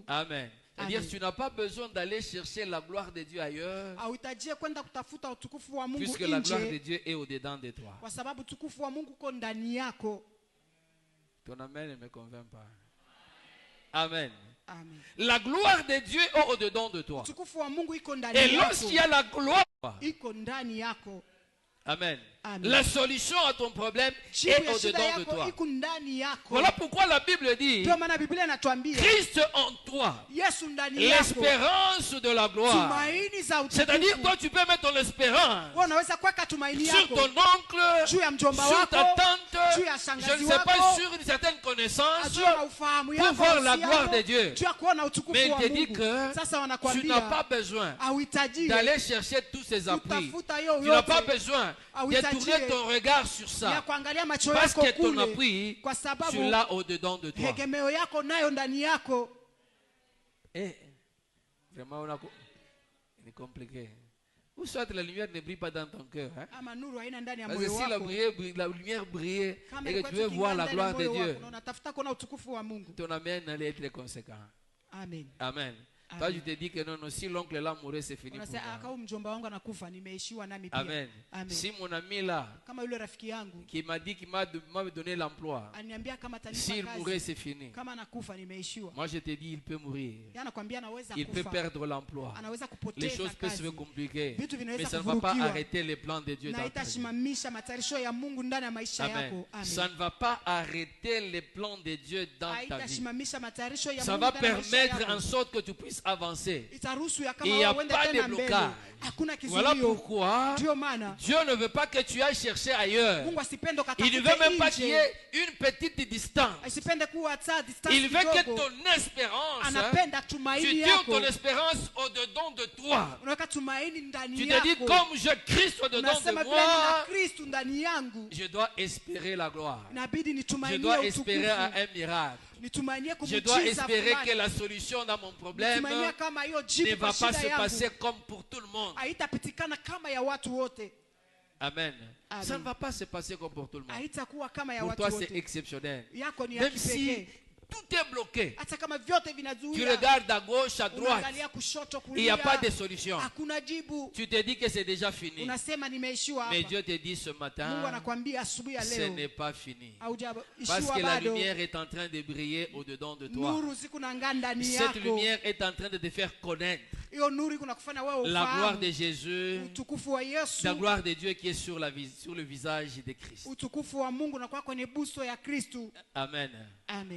Amen. C'est-à-dire tu n'as pas besoin d'aller chercher la gloire de Dieu ailleurs, puisque la gloire de Dieu est au-dedans de toi. Ton amen ne me convainc pas. Amen. Amen. La gloire de Dieu est au-dedans de toi. Et lorsqu'il y a la gloire, amen. Amen. La solution à ton problème est au-dedans de toi. Voilà pourquoi la Bible dit Christ en toi, l'espérance de la gloire. C'est-à-dire toi tu peux mettre ton espérance sur ton oncle, sur ta tante, je ne sais pas, sur une certaine connaissance pour voir la gloire de Dieu. Mais il te dit que tu n'as pas besoin d'aller chercher tous ces appuis. Tu n'as pas besoin de tourner ton regard sur ça, parce que ton appui, tu l'as au-dedans de toi. Et vraiment, c'est compliqué. Ou soit la lumière ne brille pas dans ton cœur. Hein? Parce que si la lumière brille et que tu veux voir la gloire de Dieu, ton amen allait être conséquent. Amen. Amen. Toi, je te dis que non, si l'oncle là mourait, c'est fini pour moi. Amen. Si mon ami là, qui m'a dit qu'il m'a donné l'emploi, s'il mourait, c'est fini. Moi, je te dis, il peut mourir. Il peut perdre l'emploi. Les choses peuvent se compliquer. Mais ça ne va pas arrêter les plans de Dieu dans ta vie. Amen. Ça ne va pas arrêter les plans de Dieu dans ta vie. Ça va permettre en sorte que tu puisses avancer. Il n'y a pas de blocage. Voilà pourquoi Dieu ne veut pas que tu ailles chercher ailleurs. Il ne veut même pas qu'il y ait une petite distance. Il veut que ton espérance, tu tires ton espérance au-dedans de toi. Tu te dis, comme je Christ au-dedans de moi, je dois espérer la gloire. Je dois espérer un miracle. Je dois espérer que la solution dans mon problème ne va pas se passer comme pour tout le monde. Amen. Ça ne va pas se passer comme pour tout le monde. Pour toi, c'est exceptionnel. Même si tout est bloqué, tu regardes à gauche, à droite, il n'y a pas de solution. Tu te dis que c'est déjà fini. Mais Dieu te dit ce matin, ce n'est pas fini. Parce que la lumière est en train de briller au-dedans de toi. Cette lumière est en train de te faire connaître la gloire de Jésus, la gloire de Dieu qui est sur le visage de Christ. Amen. Amen.